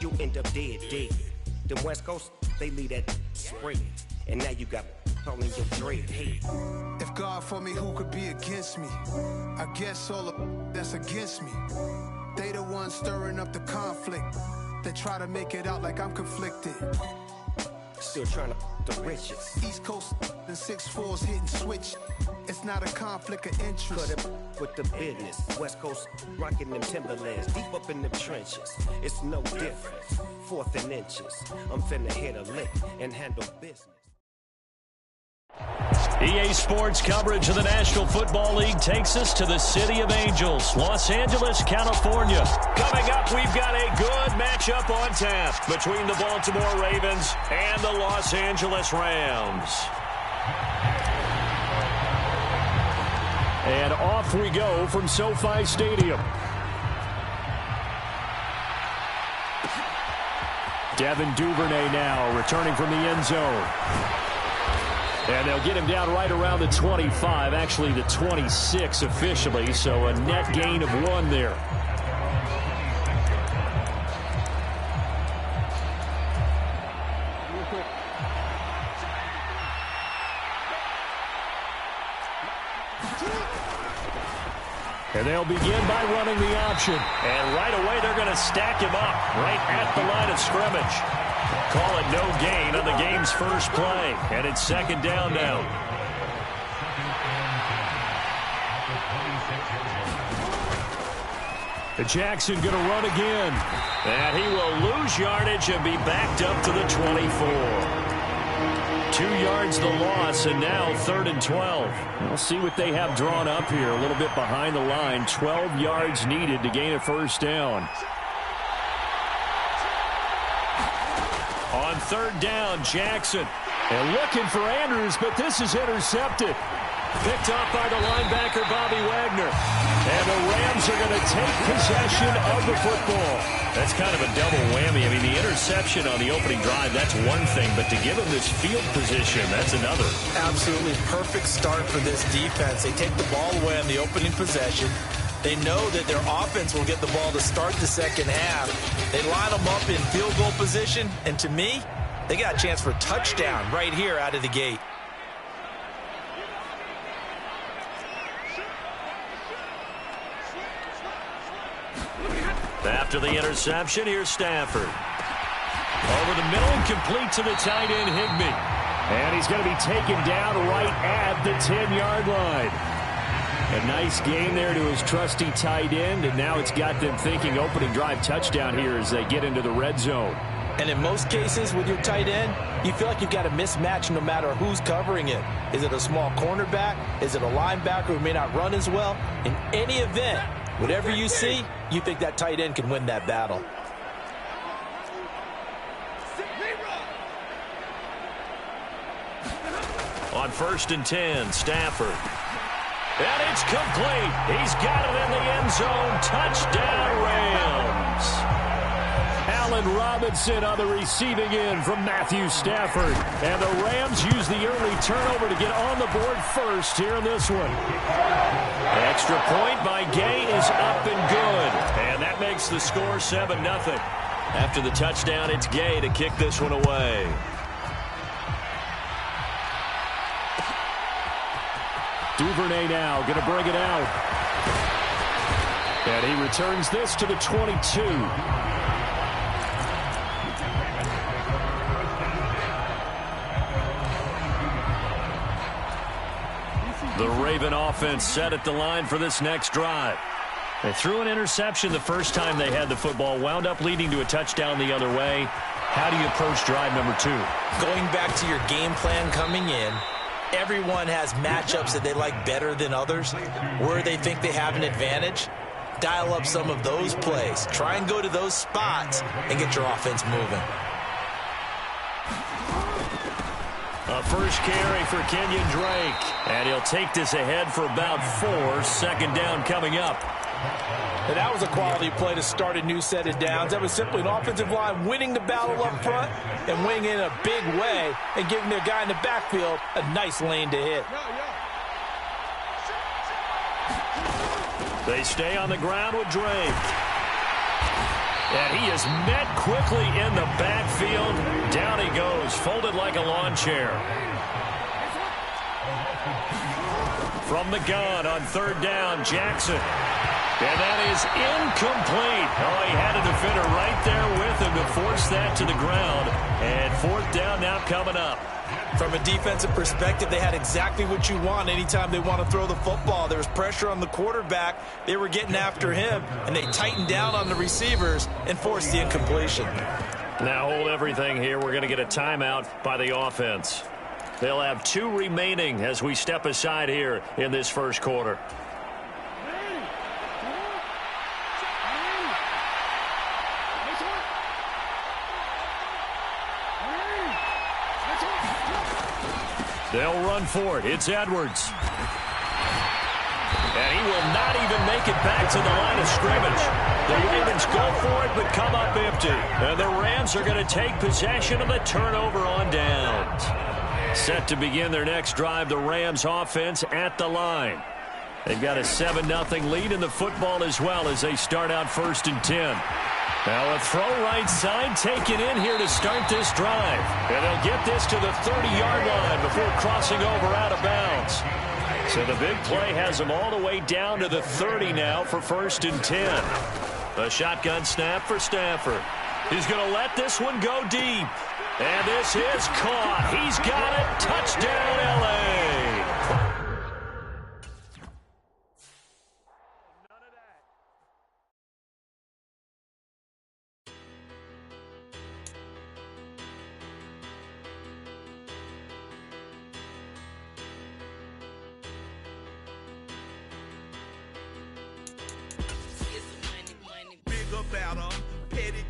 You end up dead. The West Coast, they leave that spread. And now you got all in your dread. Hey. If God for me, who could be against me? I guess all the that's against me. They the ones stirring up the conflict. They try to make it out like I'm conflicted. Still trying to the riches. East Coast and 6'4s hitting switch. It's not a conflict of interest. Cut it with the business. West Coast rocking them Timberlands deep up in the trenches. It's no different. 4th and inches. I'm finna hit a lick and handle business. EA Sports coverage of the National Football League takes us to the City of Angels, Los Angeles, California. Coming up, we've got a good matchup on tap between the Baltimore Ravens and the Los Angeles Rams. And off we go from SoFi Stadium. Devin Duvernay now returning from the end zone. And they'll get him down right around the 25, actually the 26 officially, so a net gain of 1 there. And they'll begin by running the option. And right away they're going to stack him up right at the line of scrimmage. Call it no gain on the game's first play. And it's 2nd down now. Jackson going to run again. And he will lose yardage and be backed up to the 24. 2 yards the loss, and now 3rd and 12. We'll see what they have drawn up here. A little bit behind the line. 12 yards needed to gain a 1st down. On 3rd down, Jackson. And looking for Andrews, but this is intercepted. Picked off by the linebacker, Bobby Wagner. And the Rams are going to take possession of the football. That's kind of a double whammy. I mean, the interception on the opening drive, that's one thing. But to give them this field position, that's another. Absolutely perfect start for this defense. They take the ball away on the opening possession. They know that their offense will get the ball to start the second half. They line them up in field goal position. And to me, they got a chance for a touchdown right here out of the gate. After the interception, here's Stafford. Over the middle and complete to the tight end, Higbee. And he's going to be taken down right at the 10-yard line. A nice gain there to his trusty tight end, and now it's got them thinking opening drive touchdown here as they get into the red zone. And in most cases with your tight end, you feel like you've got a mismatch no matter who's covering it. Is it a small cornerback? Is it a linebacker who may not run as well? In any event, whatever you see, you think that tight end can win that battle. On 1st and 10, Stafford. And it's complete. He's got it in the end zone. Touchdown, Rams. Allen Robinson on the receiving end from Matthew Stafford. And the Rams use the early turnover to get on the board first here in this one. Extra point by Gay is up and good. And that makes the score 7-0. After the touchdown, it's Gay to kick this one away. Duvernay now going to bring it out. And he returns this to the 22. The Raven offense set at the line for this next drive. They threw an interception the first time they had the football, wound up leading to a touchdown the other way. How do you approach drive number 2? Going back to your game plan coming in, everyone has matchups that they like better than others, where they think they have an advantage. Dial up some of those plays. Try and go to those spots and get your offense moving. A first carry for Kenyon Drake. And he'll take this ahead for about 4. 2nd down coming up. And that was a quality play to start a new set of downs. That was simply an offensive line winning the battle up front and winning in a big way and giving their guy in the backfield a nice lane to hit. They stay on the ground with Drake. And he is met quickly in the backfield. Down he goes, folded like a lawn chair. From the gun on third down, Jackson. And that is incomplete. Oh, he had a defender right there with him to force that to the ground. And fourth down now coming up. From a defensive perspective, they had exactly what you want anytime they want to throw the football. There was pressure on the quarterback. They were getting after him, and they tightened down on the receivers and forced the incompletion. Now hold everything here. We're going to get a timeout by the offense. They'll have 2 remaining as we step aside here in this first quarter. They'll run for it. It's Edwards. And he will not even make it back to the line of scrimmage. The Ravens go for it but come up empty. And the Rams are going to take possession of the turnover on downs. Set to begin their next drive, the Rams offense at the line. They've got a 7-0 lead in the football as well as they start out 1st and 10. Now a throw right side taken in here to start this drive. And they'll get this to the 30-yard line before crossing over out of bounds. So the big play has them all the way down to the 30 now for 1st and 10. A shotgun snap for Stafford. He's going to let this one go deep. And this is caught. He's got it. Touchdown, L.A.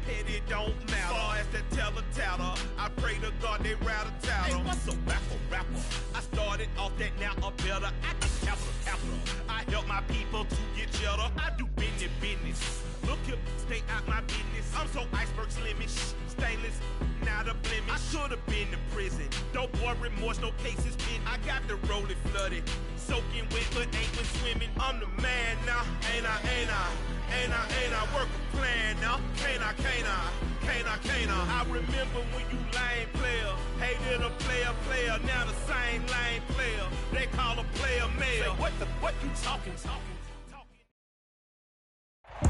Petty don't matter. Far as that teller-tatter, I pray to God they rattle-tattle. Hey, what's a rapper? I started off that, now I'm better. I get capital. I help my people to get cheddar. I do business. Look here, stay out my business. I'm so iceberg slimish, stainless, not a blemish. I should have been in prison. Don't boy remorse, no cases pinned. I got the rolling flooded, soaking wet, but ain't been swimming. I'm the man now, ain't I? Work a plan now, can't I? I remember when you lame player, hated a player, now the same lame player. They call a player male. What you talking?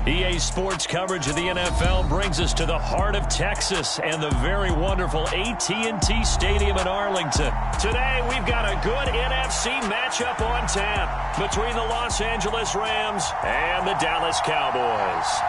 EA Sports coverage of the NFL brings us to the heart of Texas and the very wonderful AT&T Stadium in Arlington. Today, we've got a good NFC matchup on tap between the Los Angeles Rams and the Dallas Cowboys.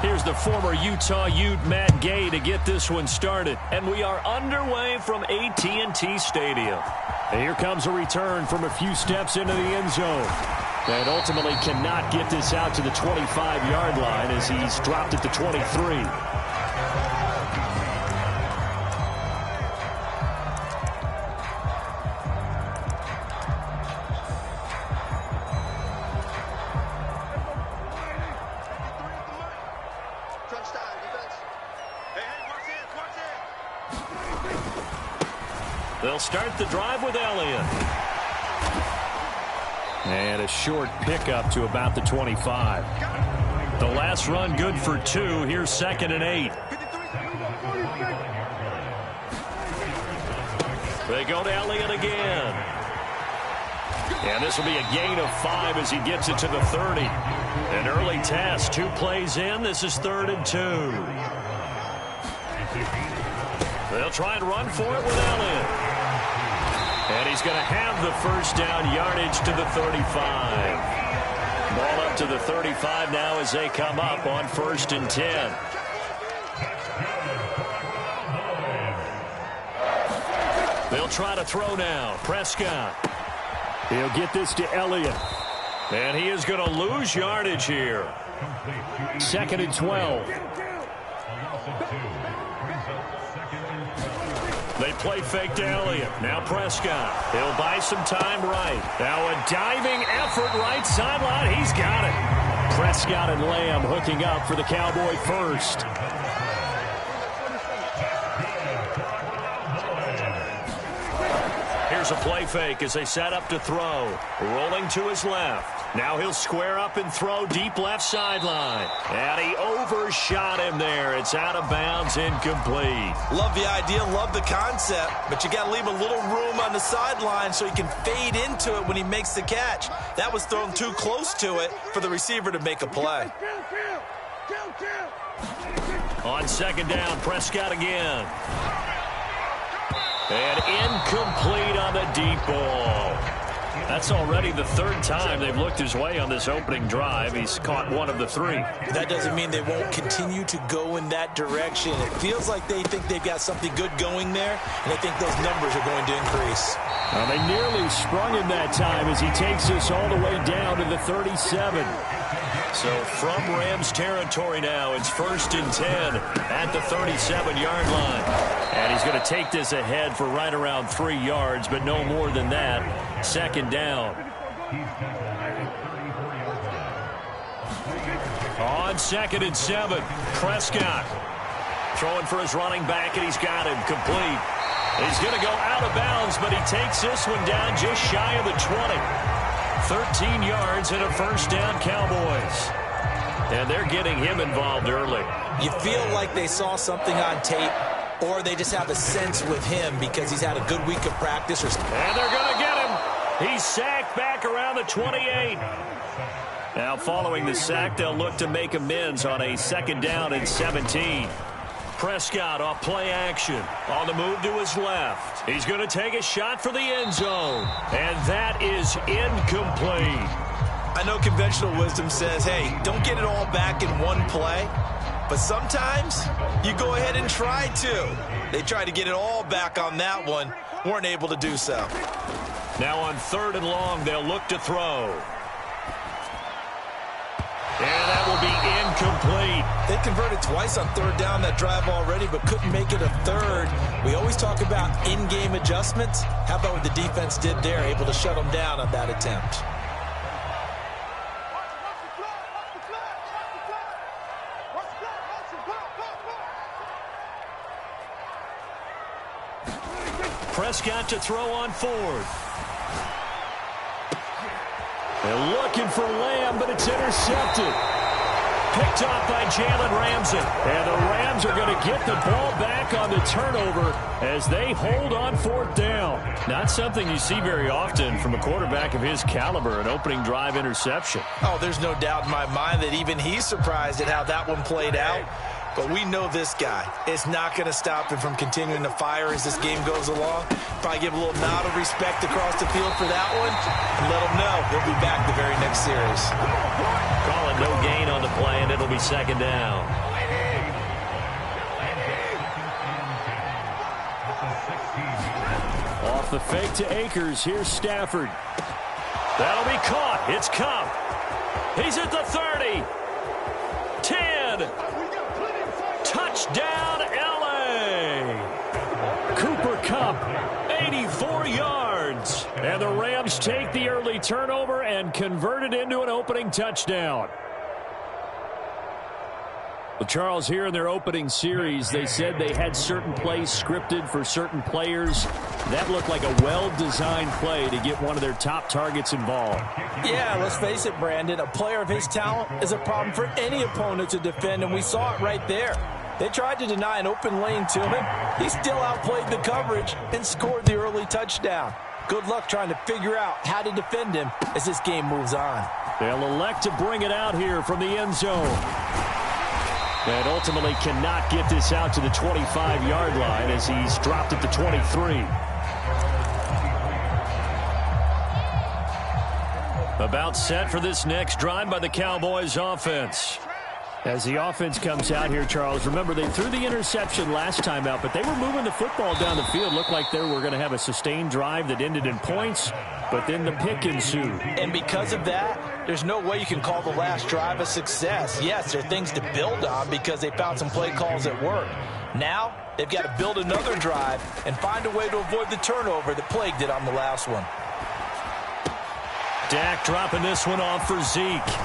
Here's the former Utah Ute Matt Gay to get this one started. And we are underway from AT&T Stadium. And here comes a return from a few steps into the end zone. And ultimately cannot get this out to the 25-yard line as he's dropped at the 23. They'll start the drive with Elliott. And a short pickup to about the 25. The last run good for 2. Here's 2nd and 8. They go to Elliott again. And this will be a gain of 5 as he gets it to the 30. An early test. 2 plays in. This is 3rd and 2. They'll try and run for it with Elliott. And he's going to have the first down, yardage to the 35. Ball up to the 35 now as they come up on 1st and 10. They'll try to throw now. Prescott. He'll get this to Elliott. And he is going to lose yardage here. 2nd and 12. They play fake to Elliott. Now Prescott. He'll buy some time right. Now a diving effort right sideline. He's got it. Prescott and Lamb hooking up for the Cowboy first. Here's a play fake as they set up to throw. Rolling to his left. Now he'll square up and throw deep left sideline. And he overshot him there. It's out of bounds, incomplete. Love the idea, love the concept, but you got to leave a little room on the sideline so he can fade into it when he makes the catch. That was thrown too close to it for the receiver to make a play. On second down, Prescott again. And incomplete on the deep ball. That's already the third time they've looked his way on this opening drive. He's caught one of the three. That doesn't mean they won't continue to go in that direction. It feels like they think they've got something good going there, and they think those numbers are going to increase. Well, they nearly sprung him that time as he takes us all the way down to the 37. So from Rams territory now, it's 1st and 10 at the 37-yard line. And he's going to take this ahead for right around 3 yards, but no more than that. Second down. On 2nd and 7, Prescott throwing for his running back, and he's got him complete. He's going to go out of bounds, but he takes this one down just shy of the 20. 13 yards and a first down, Cowboys. And they're getting him involved early. You feel like they saw something on tape, or they just have a sense with him because he's had a good week of practice. And they're going to get him. He's sacked back around the 28. Now following the sack, they'll look to make amends on a 2nd down and 17. Prescott off play action. On the move to his left. He's going to take a shot for the end zone. And that is incomplete. I know conventional wisdom says, hey, don't get it all back in one play. But sometimes you go ahead and try to. They tried to get it all back on that one. Weren't able to do so. Now on 3rd and long, they'll look to throw. And that will be incomplete. They converted twice on 3rd down that drive already, but couldn't make it a 3rd. We always talk about in-game adjustments. How about what the defense did there, able to shut them down on that attempt? Prescott to throw on 4th. They're looking for Lamb, but it's intercepted. Picked off by Jalen Ramsey. And the Rams are going to get the ball back on the turnover as they hold on 4th down. Not something you see very often from a quarterback of his caliber, an opening drive interception. Oh, there's no doubt in my mind that even he's surprised at how that one played out. But we know this guy is not going to stop him from continuing to fire as this game goes along. Probably give a little nod of respect across the field for that one and let him know he'll be back the very next series. Calling no gain on the play, and it'll be 2nd down. Off the fake to Akers. Here's Stafford. That'll be caught. It's Kupp. He's at the 30. 10. Touchdown, L.A. Cooper Kupp, 84 yards. And the Rams take the early turnover and convert it into an opening touchdown. Well, Charles, here in their opening series, they said they had certain plays scripted for certain players. That looked like a well-designed play to get one of their top targets involved. Yeah, let's face it, Brandon. A player of his talent is a problem for any opponent to defend, and we saw it right there. They tried to deny an open lane to him. He still outplayed the coverage and scored the early touchdown. Good luck trying to figure out how to defend him as this game moves on. They'll elect to bring it out here from the end zone. And ultimately cannot get this out to the 25-yard line as he's dropped at the 23. About set for this next drive by the Cowboys offense. As the offense comes out here, Charles, remember they threw the interception last time out, but they were moving the football down the field. Looked like they were going to have a sustained drive that ended in points, but then the pick ensued. And because of that, there's no way you can call the last drive a success. Yes, there are things to build on because they found some play calls that work. Now, they've got to build another drive and find a way to avoid the turnover that plagued it on the last one. Dak dropping this one off for Zeke.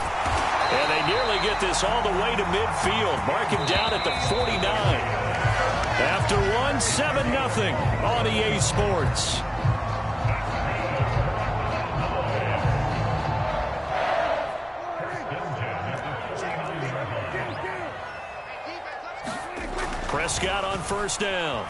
And they nearly get this all the way to midfield. Mark him down at the 49. After one, 7-0 on EA Sports. Prescott on first down.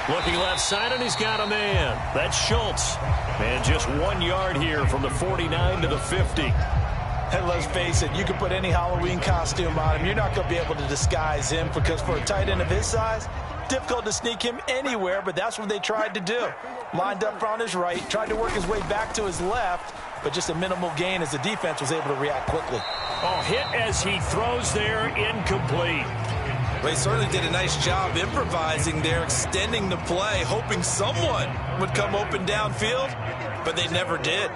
Looking left side, and he's got a man. That's Schultz. And just 1 yard here from the 49 to the 50. And let's face it, you can put any Halloween costume on him. You're not going to be able to disguise him because for a tight end of his size, difficult to sneak him anywhere, but that's what they tried to do. Lined up on his right, tried to work his way back to his left, but just a minimal gain as the defense was able to react quickly. Oh, hit as he throws there, incomplete. They certainly did a nice job improvising there, extending the play, hoping someone would come open downfield, but they never did.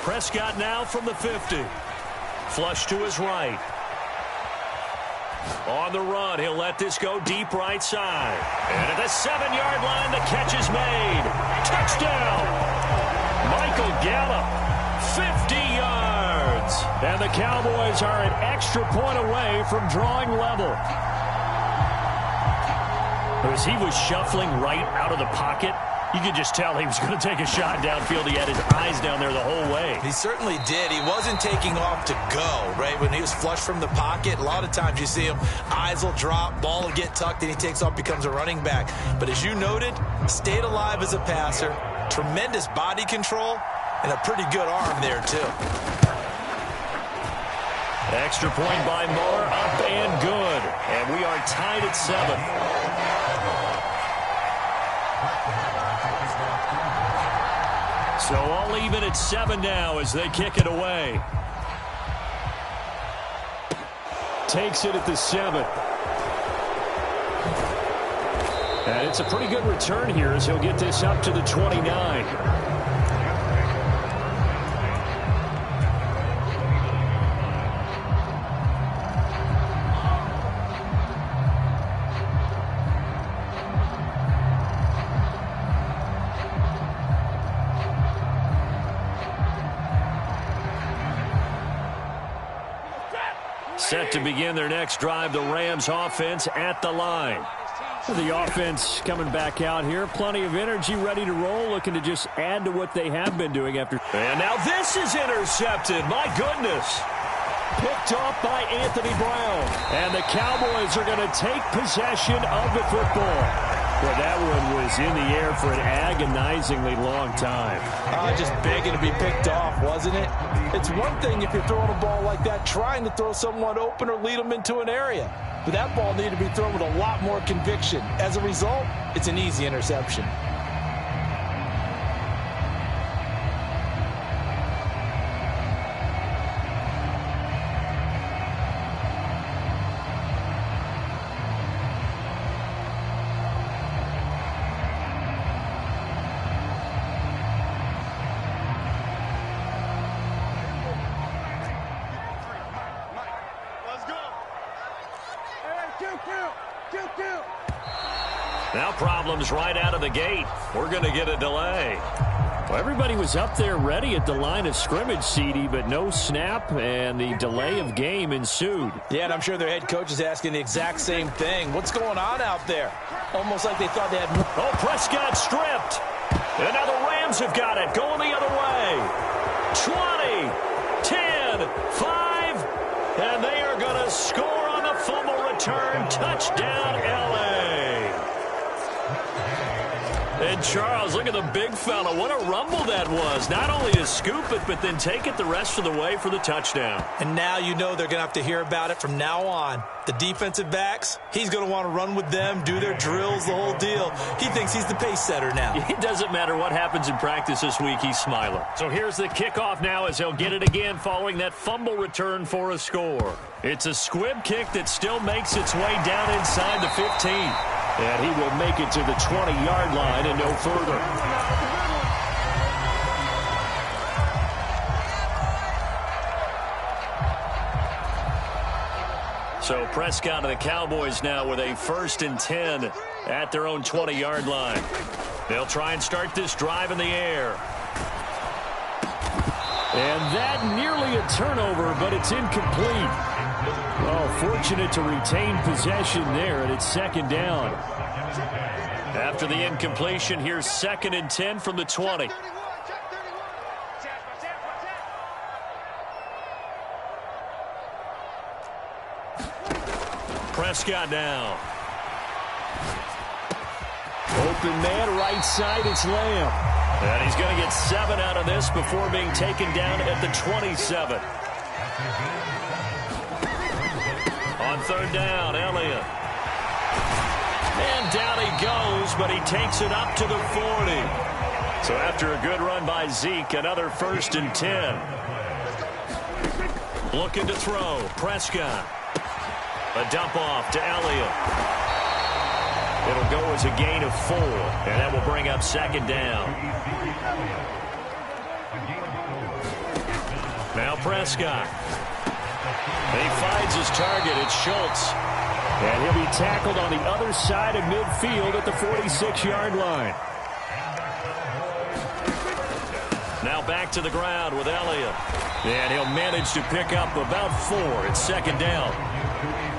Prescott now from the 50. Flush to his right. On the run, he'll let this go deep right side. And at the 7-yard line, the catch is made. Touchdown! Michael Gallup, 50 yards. And the Cowboys are an extra point away from drawing level. As he was shuffling right out of the pocket, you could just tell he was going to take a shot downfield. He had his eyes down there the whole way. He certainly did. He wasn't taking off to go, right? When he was flush from the pocket, a lot of times you see him, eyes will drop, ball will get tucked, and he takes off, becomes a running back. But as you noted, stayed alive as a passer, tremendous body control, and a pretty good arm there, too. Extra point by Moore, up and good. And we are tied at 7. So all even at 7 now as they kick it away. Takes it at the 7. And it's a pretty good return here as he'll get this up to the 29. Set to begin their next drive, the Rams offense at the line. The offense coming back out here. Plenty of energy, ready to roll, looking to just add to what they have been doing after. And now this is intercepted. My goodness. Picked off by Anthony Brown. And the Cowboys are going to take possession of the football. Well, that one was in the air for an agonizingly long time. Just begging to be picked off, wasn't it? It's one thing if you're throwing a ball like that, trying to throw someone open or lead them into an area. But that ball needed to be thrown with a lot more conviction. As a result, it's an easy interception. Now problems right out of the gate. We're going to get a delay. Well, everybody was up there ready at the line of scrimmage, CD, but no snap, and the delay of game ensued. Yeah, and I'm sure their head coach is asking the exact same thing. What's going on out there? Almost like they thought they had... Oh, Prescott stripped. And now the Rams have got it. Going the other way. 20, 10, 5, and they are going to score on the fumble return. Touchdown, L.A. And Charles, look at the big fella. What a rumble that was. Not only to scoop it, but then take it the rest of the way for the touchdown. And now you know they're going to have to hear about it from now on. The defensive backs, he's going to want to run with them, do their drills, the whole deal. He thinks he's the pace setter now. It doesn't matter what happens in practice this week, he's smiling. So here's the kickoff now as he'll get it again following that fumble return for a score. It's a squib kick that still makes its way down inside the 15. And he will make it to the 20-yard line and no further. So Prescott and the Cowboys now with a 1st and 10 at their own 20-yard line. They'll try and start this drive in the air. And that nearly a turnover, but it's incomplete. Oh, fortunate to retain possession there, and it's 2nd down. After the incompletion, here's 2nd and 10 from the 20. Prescott now. Open man, right side, it's Lamb. And he's going to get 7 out of this before being taken down at the 27. On third down, Elliott. And down he goes, but he takes it up to the 40. So after a good run by Zeke, another 1st and 10. Looking to throw, Prescott. A dump off to Elliott. It'll go as a gain of 4, and that will bring up 2nd down. Now Prescott. He finds his target. It's Schultz. And he'll be tackled on the other side of midfield at the 46-yard line. Now back to the ground with Elliott. And he'll manage to pick up about 4. It's 2nd down.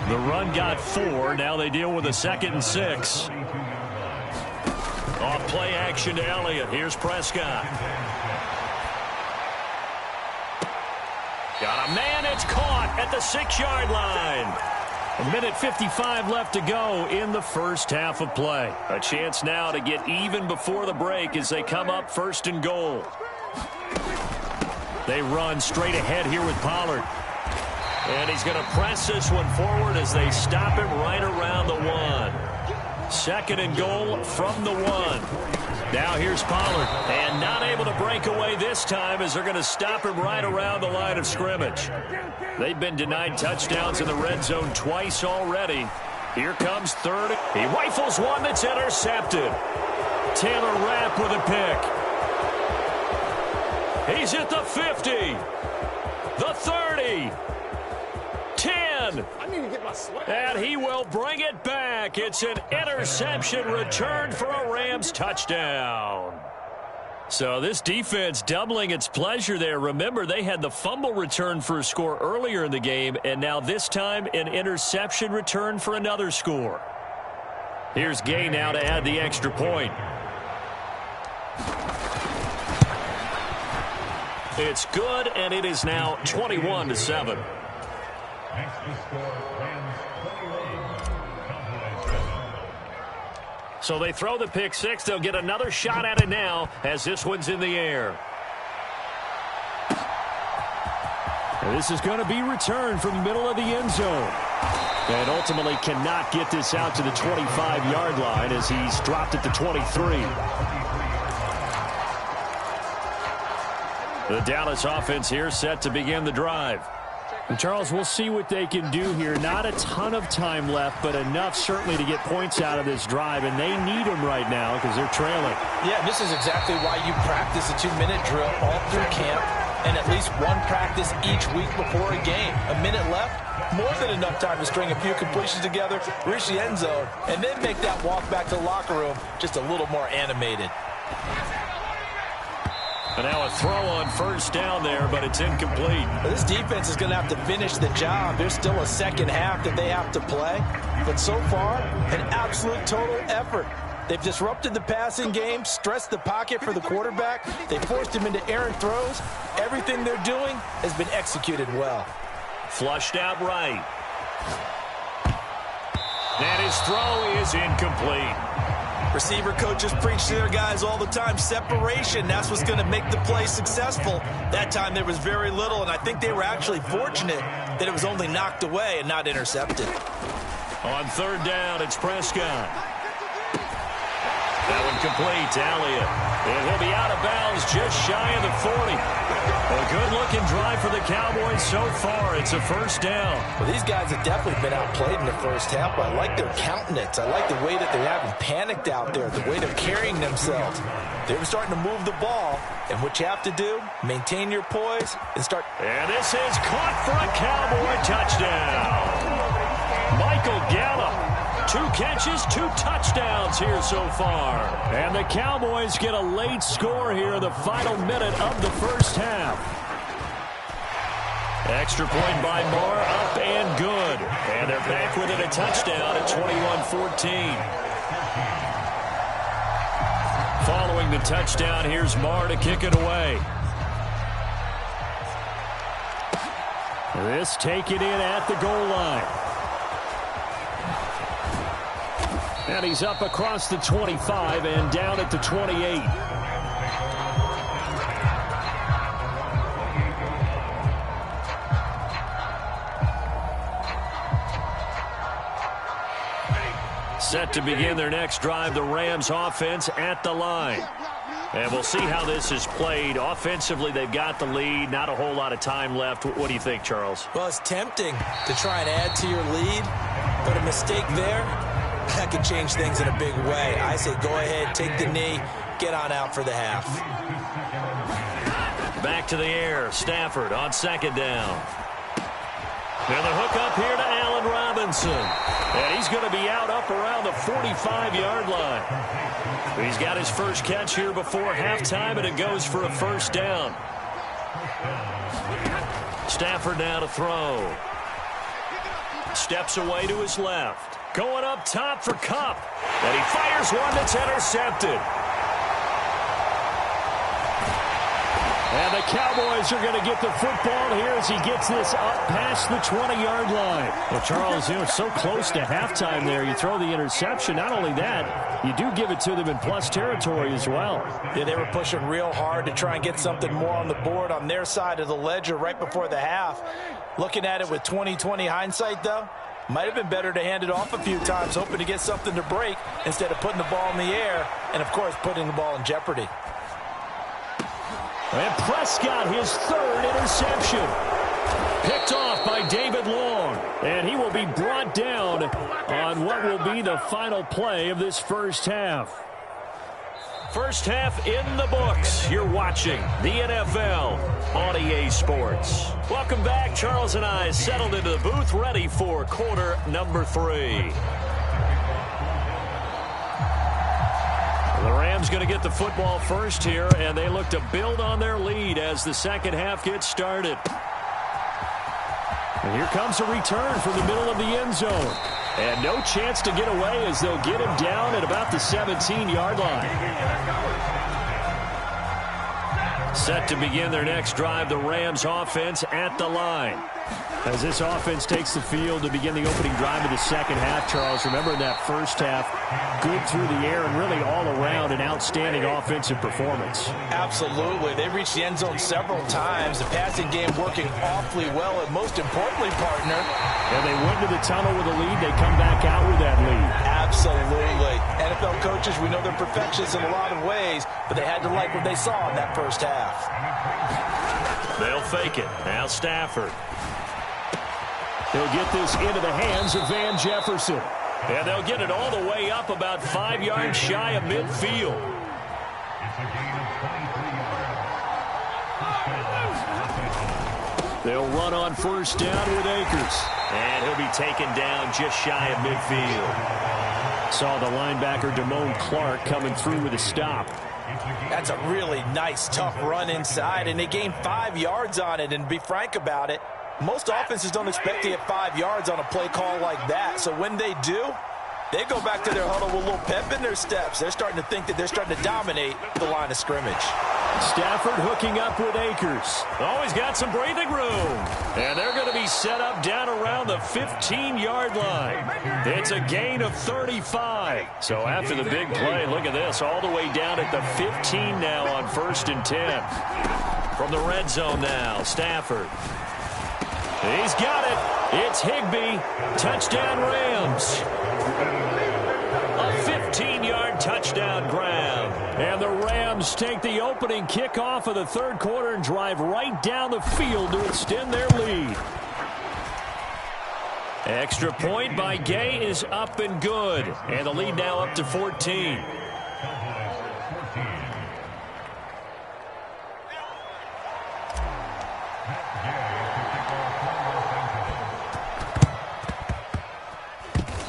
The run got 4. Now they deal with a 2nd and 6. Off play action to Elliott. Here's Prescott. Got a man. It's caught at the 6-yard line. 1:55 left to go in the first half of play. A chance now to get even before the break as they come up 1st and goal. They run straight ahead here with Pollard. And he's going to press this one forward as they stop him right around the 1. 2nd and goal from the 1. Now here's Pollard. And not able to break away this time as they're going to stop him right around the line of scrimmage. They've been denied touchdowns in the red zone twice already. Here comes 3rd. He rifles one that's intercepted. Taylor Rapp with a pick. He's at the 50. The 30. 10. And he will bring it back. It's an interception return for a Rams touchdown. So this defense doubling its pleasure there. Remember, they had the fumble return for a score earlier in the game, and now this time an interception return for another score. Here's Gay now to add the extra point. It's good, and it is now 21-7. So they throw the pick 6. They'll get another shot at it now as this one's in the air. And this is going to be returned from the middle of the end zone. And ultimately cannot get this out to the 25-yard line as he's dropped at the 23. The Dallas offense here set to begin the drive. And Charles, we'll see what they can do here. Not a ton of time left, but enough certainly to get points out of this drive, and they need them right now because they're trailing. Yeah, this is exactly why you practice a 2-minute drill all through camp and at least one practice each week before a game. A minute left, more than enough time to string a few completions together, reach the end zone, and then make that walk back to the locker room just a little more animated. And now a throw on 1st down there, but it's incomplete. This defense is going to have to finish the job. There's still a second half that they have to play. But so far, an absolute total effort. They've disrupted the passing game, stressed the pocket for the quarterback. They forced him into errant throws. Everything they're doing has been executed well. Flushed out right. And his throw is incomplete. Receiver coaches preach to their guys all the time. Separation, that's what's going to make the play successful. That time there was very little, and I think they were actually fortunate that it was only knocked away and not intercepted. On 3rd down, it's Prescott. That one complete to Elliott. And he'll be out of bounds just shy of the 40. A good-looking drive for the Cowboys so far. It's a 1st down. Well, these guys have definitely been outplayed in the first half, but I like their countenance. I like the way that they haven't panicked out there, the way they're carrying themselves. They're starting to move the ball, and what you have to do, maintain your poise and start. And this is caught for a Cowboy touchdown. Michael Gallup. 2 catches, 2 touchdowns here so far. And the Cowboys get a late score here in the final minute of the first half. Extra point by Moore, up and good. And they're back within a touchdown at 21-14. Following the touchdown, here's Moore to kick it away. This taken in at the goal line. And he's up across the 25 and down at the 28. Set to begin their next drive, the Rams offense at the line. And we'll see how this is played. Offensively, they've got the lead. Not a whole lot of time left. What do you think, Charles? Well, it's tempting to try and add to your lead, but a mistake there, that could change things in a big way. I say go ahead, take the knee, get on out for the half. Back to the air. Stafford on second down. And the hook up here to Allen Robinson. And he's going to be out up around the 45-yard line. He's got his first catch here before halftime, and it goes for a first down. Stafford now to throw. Steps away to his left. Going up top for Kupp. And he fires one that's intercepted. And the Cowboys are going to get the football here as he gets this up past the 20-yard line. Well, Charles, it's so close to halftime there. You throw the interception. Not only that, you do give it to them in plus territory as well. Yeah, they were pushing real hard to try and get something more on the board on their side of the ledger right before the half. Looking at it with 20/20 hindsight, though, might have been better to hand it off a few times, hoping to get something to break instead of putting the ball in the air and, of course, putting the ball in jeopardy. And Prescott, his third interception. Picked off by David Long. And he will be brought down on what will be the final play of this first half. First half in the books. You're watching the NFL on EA Sports. Welcome back. Charles and I settled into the booth, ready for quarter number 3. The Rams going to get the football first here, and they look to build on their lead as the second half gets started. And here comes a return from the middle of the end zone. And no chance to get away as they'll get him down at about the 17-yard line. Set to begin their next drive, the Rams offense at the line. As this offense takes the field to begin the opening drive of the second half, Charles, remember in that first half, good through the air and really all around an outstanding offensive performance. Absolutely. They reached the end zone several times. The passing game working awfully well, and most importantly, partner. And they went to the tunnel with a lead. They come back out with that lead. Absolutely. NFL coaches, we know they're perfectionists in a lot of ways, but they had to like what they saw in that first half. They'll fake it. Now Stafford. He'll get this into the hands of Van Jefferson. And they'll get it all the way up about 5 yards shy of midfield. They'll run on first down with Akers. And he'll be taken down just shy of midfield. Saw the linebacker Damone Clark coming through with a stop. That's a really nice, tough run inside, and they gained 5 yards on it. And to be frank about it, most offenses don't expect to get 5 yards on a play call like that. So when they do, they go back to their huddle with a little pep in their steps. They're starting to think that they're starting to dominate the line of scrimmage. Stafford hooking up with Akers. Always got some breathing room. And they're going to be set up down around the 15-yard line. It's a gain of 35. So after the big play, look at this, all the way down at the 15 now on 1st and 10. From the red zone now, Stafford. He's got it. It's Higbee. Touchdown Rams. A 15-yard touchdown grab. And the Rams take the opening kickoff of the third quarter and drive right down the field to extend their lead. Extra point by Gay is up and good. And the lead now up to 14.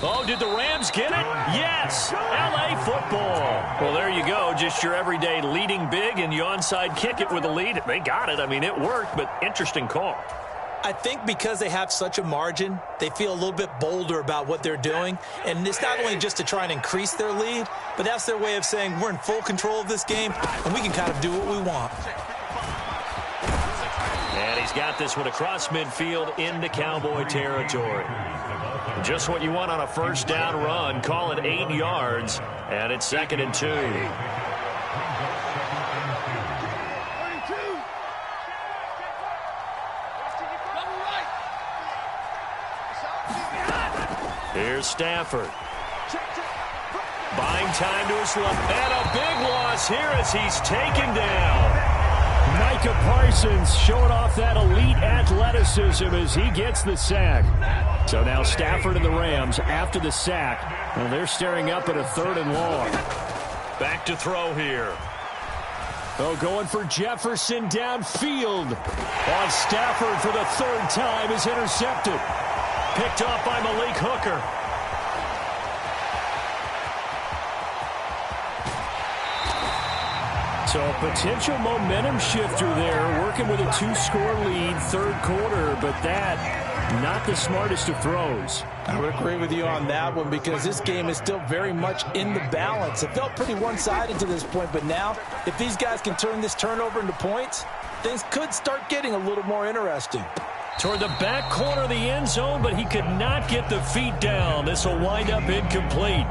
Oh, did the Rams get it? Yes! L.A. football. Well, there you go. Just your everyday leading big, and you onside kick it with a lead. They got it. I mean, it worked, but interesting call. I think because they have such a margin, they feel a little bit bolder about what they're doing. And it's not only just to try and increase their lead, but that's their way of saying we're in full control of this game, and we can kind of do what we want. And he's got this one across midfield into Cowboy territory. Just what you want on a first down run. Call it 8 yards, and it's 2nd and 2. Here's Stafford. Buying time to his left. And a big loss here as he's taken down. Micah Parsons showing off that elite athleticism as he gets the sack. So now Stafford and the Rams after the sack. Well, they're staring up at a 3rd and long. Back to throw here. Oh, going for Jefferson downfield. On Stafford for the 3rd time is intercepted. Picked off by Malik Hooker. So a potential momentum shifter there, working with a 2-score lead, 3rd quarter, but that, not the smartest of throws. I would agree with you on that one because this game is still very much in the balance. It felt pretty one-sided to this point, but now, if these guys can turn this turnover into points, things could start getting a little more interesting. Toward the back corner of the end zone, but he could not get the feet down. This will wind up incomplete.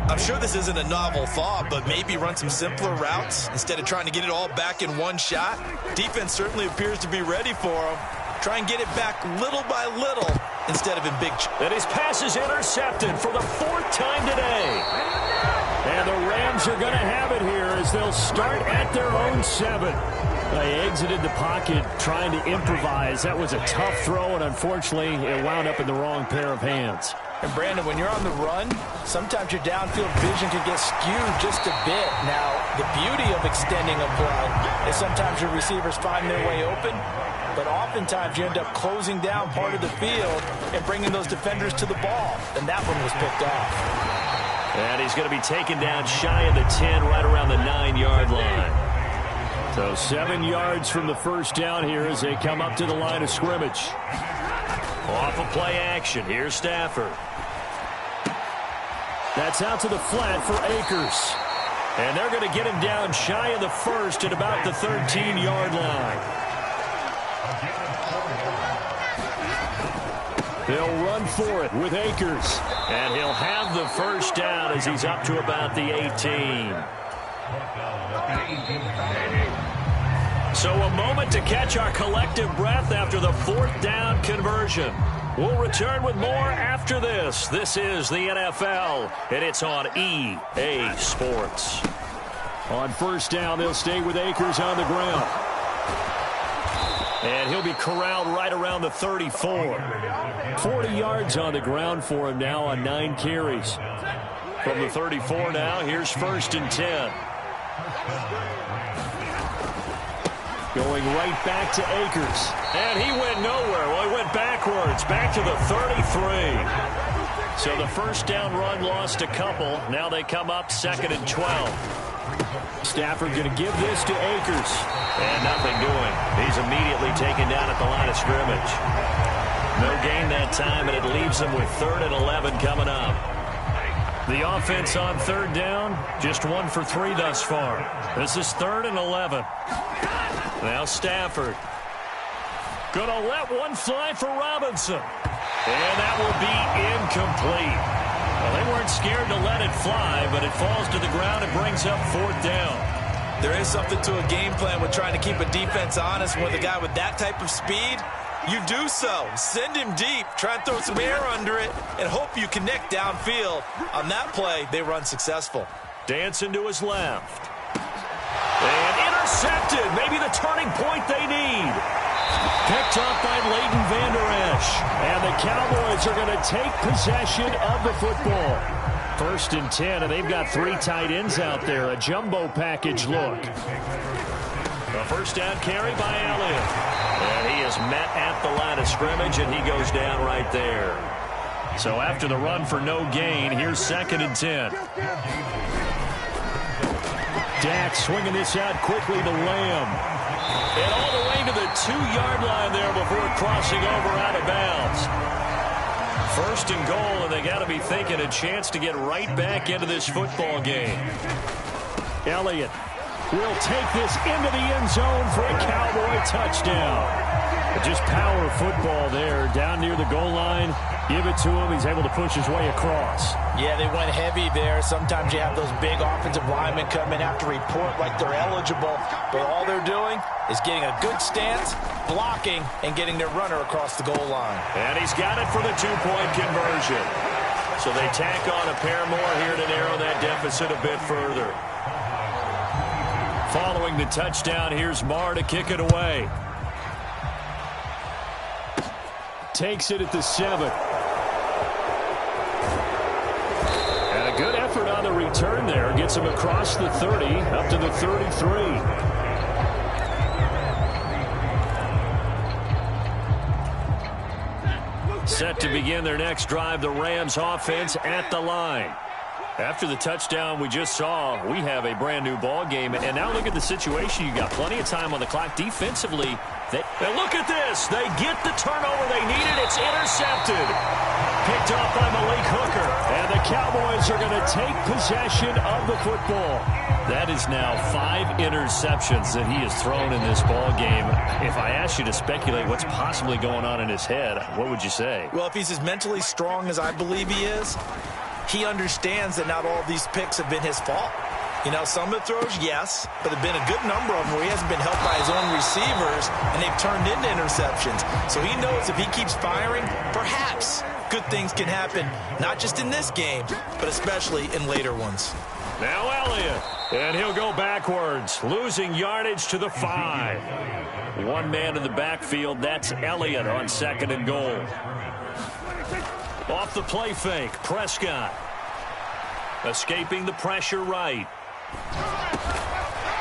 I'm sure this isn't a novel thought, but maybe run some simpler routes instead of trying to get it all back in one shot. Defense certainly appears to be ready for him. Try and get it back little by little instead of in big. And his pass is intercepted for the 4th time today. And the Rams are going to have it here as they'll start at their own 7. They exited the pocket trying to improvise. That was a tough throw, and unfortunately, it wound up in the wrong pair of hands. And Brandon, when you're on the run, sometimes your downfield vision can get skewed just a bit. Now, the beauty of extending a play is sometimes your receivers find their way open, but oftentimes you end up closing down part of the field and bringing those defenders to the ball. And that one was picked off. And he's going to be taken down shy of the 10, right around the 9-yard line. So 7 yards from the first down here as they come up to the line of scrimmage. Off of play action. Here's Stafford. That's out to the flat for Akers. And they're going to get him down shy of the 1st at about the 13-yard line. They'll run for it with Akers. And he'll have the first down as he's up to about the 18. So a moment to catch our collective breath after the 4th down conversion. We'll return with more after this. This is the NFL, and it's on EA Sports. On first down, they'll stay with Akers on the ground. And he'll be corralled right around the 34. 40 yards on the ground for him now on 9 carries. From the 34 now, here's 1st and 10. Going right back to Akers. And he went nowhere. Well, he went backwards. Back to the 33. So the first down run lost a couple. Now they come up 2nd and 12. Stafford going to give this to Akers. And nothing doing. He's immediately taken down at the line of scrimmage. No gain that time, and it leaves them with 3rd and 11 coming up. The offense on 3rd down, just 1 for 3 thus far. This is 3rd and 11. Now Stafford. Going to let one fly for Robinson. And that will be incomplete. Well, they weren't scared to let it fly, but it falls to the ground and brings up 4th down. There is something to a game plan with trying to keep a defense honest. With a guy with that type of speed, you do so. Send him deep. Try and throw some air under it and hope you connect downfield. On that play, they run successful. Dancing to his left. And intercepted. Maybe the turning point they need. Picked up by Leighton Vander Esch. And the Cowboys are going to take possession of the football. 1st and 10, and they've got 3 tight ends out there. A jumbo package look. A first down carry by Elliott. And he is met at the line of scrimmage, and he goes down right there. So after the run for no gain, here's 2nd and 10. Dak swinging this out quickly to Lamb. And all the way to the 2-yard line there before crossing over out of bounds. 1st and goal, and they got to be thinking a chance to get right back into this football game. Elliott will take this into the end zone for a Cowboy touchdown. Just power football there, down near the goal line. Give it to him. He's able to push his way across. Yeah, they went heavy there. Sometimes you have those big offensive linemen come in, have to report like they're eligible. But all they're doing is getting a good stance, blocking, and getting their runner across the goal line. And he's got it for the two-point conversion. So they tack on a pair more here to narrow that deficit a bit further. Following the touchdown, here's Marr to kick it away. Takes it at the 7. And a good effort on the return there. Gets him across the 30, up to the 33. Set to begin their next drive, the Rams offense at the line. After the touchdown we just saw, we have a brand-new ball game. And now look at the situation. You got plenty of time on the clock defensively. And look at this. They get the turnover they needed. It's intercepted. Picked off by Malik Hooker. And the Cowboys are going to take possession of the football. That is now 5 interceptions that he has thrown in this ball game. If I asked you to speculate what's possibly going on in his head, what would you say? Well, if he's as mentally strong as I believe he is, he understands that not all of these picks have been his fault. You know, some of the throws, yes, but there have been a good number of them where he hasn't been helped by his own receivers, and they've turned into interceptions. So he knows if he keeps firing, perhaps good things can happen, not just in this game, but especially in later ones. Now Elliott, and he'll go backwards, losing yardage to the 5. One man in the backfield, that's Elliott on 2nd and goal. Off the play fake, Prescott. Escaping the pressure right.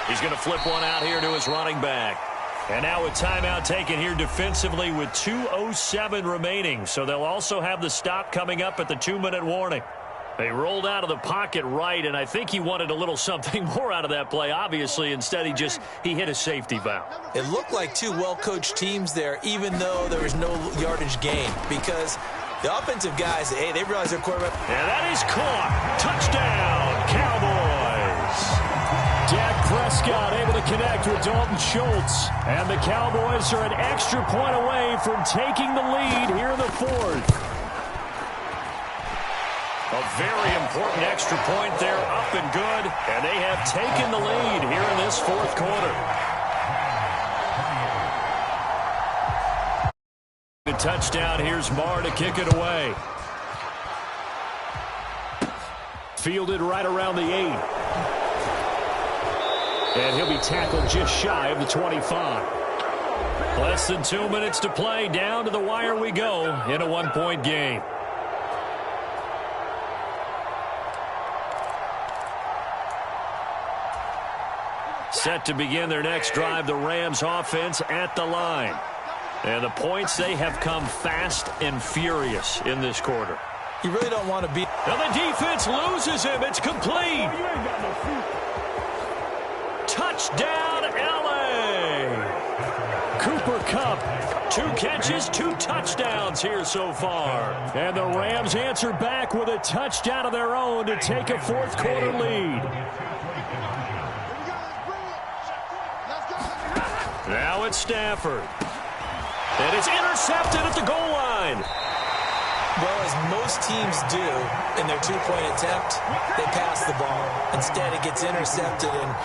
He's going to flip one out here to his running back. And now a timeout taken here defensively with 2:07 remaining. So they'll also have the stop coming up at the 2-minute warning. They rolled out of the pocket right, and I think he wanted a little something more out of that play. Obviously, instead he hit a safety valve. It looked like two well-coached teams there, even though there was no yardage gain, because the offensive guys, hey, they realize their quarterback. And that is caught. Touchdown, Cowboys. Dak Prescott able to connect with Dalton Schultz. And the Cowboys are an extra point away from taking the lead here in the 4th. A very important extra point there, up and good. And they have taken the lead here in this 4th quarter. The touchdown, here's Marr to kick it away. Fielded right around the 8. And he'll be tackled just shy of the 25. Less than 2 minutes to play. Down to the wire we go in a 1-point game. Set to begin their next drive, the Rams offense at the line. And the points, they have come fast and furious in this quarter. You really don't want to be. Now the defense loses him. It's complete. Touchdown, L.A. Cooper Kupp, 2 catches, 2 touchdowns here so far. And the Rams answer back with a touchdown of their own to take a 4th quarter lead. Now it's Stafford. And it's intercepted at the goal line. Well, as most teams do in their 2-point attempt, they pass the ball. Instead, it gets intercepted. And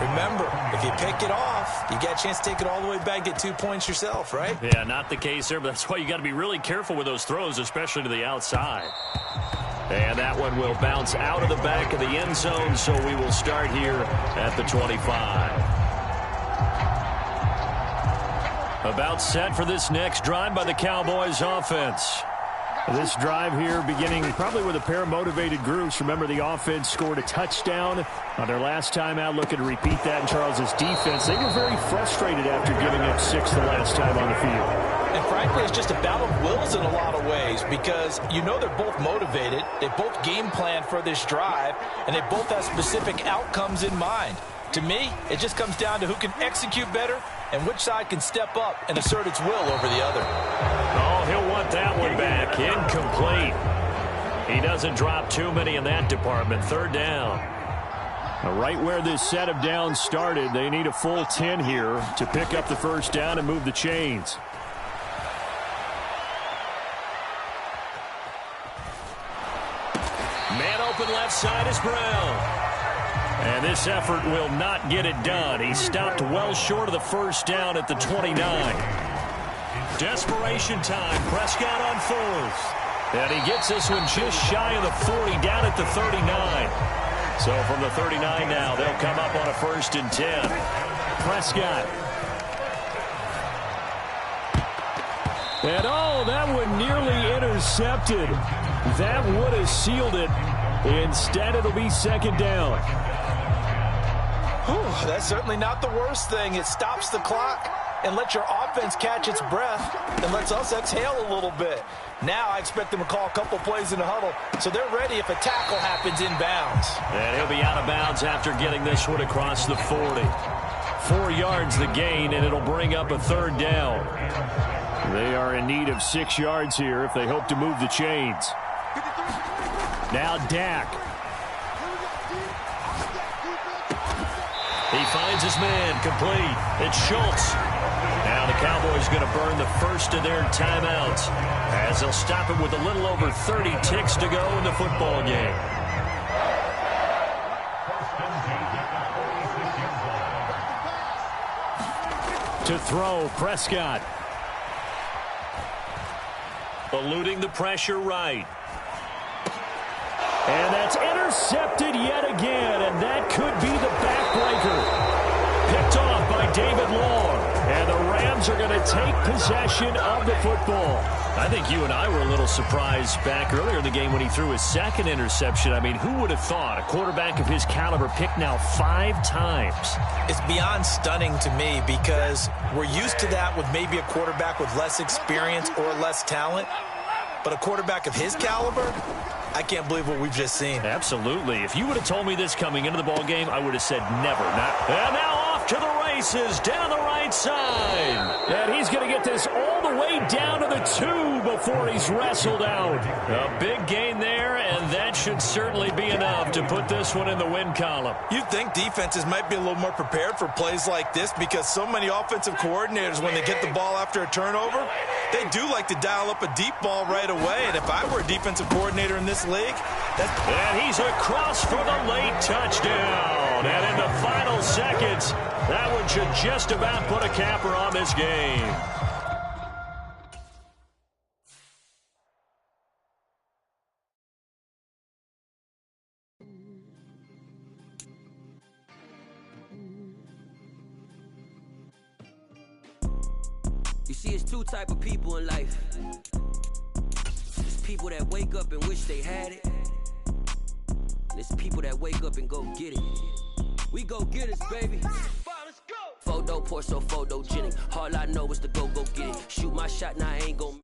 remember, if you pick it off, you get a chance to take it all the way back, get 2 points yourself, right? Yeah, not the case there, but that's why you got to be really careful with those throws, especially to the outside. And that one will bounce out of the back of the end zone, so we will start here at the 25. About set for this next drive by the Cowboys offense. This drive here beginning probably with a pair of motivated groups. Remember, the offense scored a touchdown on their last time out. Looking to repeat that in Charles's defense. They were very frustrated after giving up 6 the last time on the field. And frankly, it's just a battle of wills in a lot of ways, because you know they're both motivated. They both game plan for this drive, and they both have specific outcomes in mind. To me, it just comes down to who can execute better and which side can step up and assert its will over the other. Oh, he'll want that one back. Incomplete. He doesn't drop too many in that department. 3rd down. Now, right where this set of downs started, they need a full 10 here to pick up the 1st down and move the chains. Man open left side is Brown. And this effort will not get it done. He stopped well short of the first down at the 29. Desperation time. Prescott on fourth. And he gets this one just shy of the 40, down at the 39. So from the 39 now, they'll come up on a 1st and 10. Prescott. And oh, that one nearly intercepted. That would have sealed it. Instead, it'll be 2nd down. Whew, that's certainly not the worst thing. It stops the clock and lets your offense catch its breath and lets us exhale a little bit. Now I expect them to call a couple plays in the huddle, so they're ready if a tackle happens inbounds. And he'll be out of bounds after getting this one across the 40. 4 yards the gain, and it'll bring up a 3rd down. They are in need of 6 yards here if they hope to move the chains. Now Dak. He finds his man, complete. It's Schultz. Now the Cowboys going to burn the first of their timeouts as they'll stop it with a little over 30 ticks to go in the football game. To throw, Prescott. Eluding the pressure right. And that's intercepted yet again, and that could be the backbreaker. Picked off by David Long, and the Rams are going to take possession of the football. I think you and I were a little surprised back earlier in the game when he threw his 2nd interception. I mean, who would have thought a quarterback of his caliber picked now 5 times? It's beyond stunning to me because we're used to that with maybe a quarterback with less experience or less talent. But a quarterback of his caliber, I can't believe what we've just seen. Absolutely. If you would have told me this coming into the ball game, I would have said never. And now off to the races down the right side. And he's going to get this all the way down to the 2 before he's wrestled out. A big gain there, and that should certainly be enough to put this one in the win column. You'd think defenses might be a little more prepared for plays like this because so many offensive coordinators, when they get the ball after a turnover, they do like to dial up a deep ball right away. And if I were a defensive coordinator in this league, and he's across for the late touchdown. And in the final seconds, that one should just about put a capper on this game. You see, it's 2 type of people in life. There's people that wake up and wish they had it. And there's people that wake up and go get it. We go get it, baby. Photo poor, so photogenic. All I know is to go get it. Shoot my shot, now I ain't gon'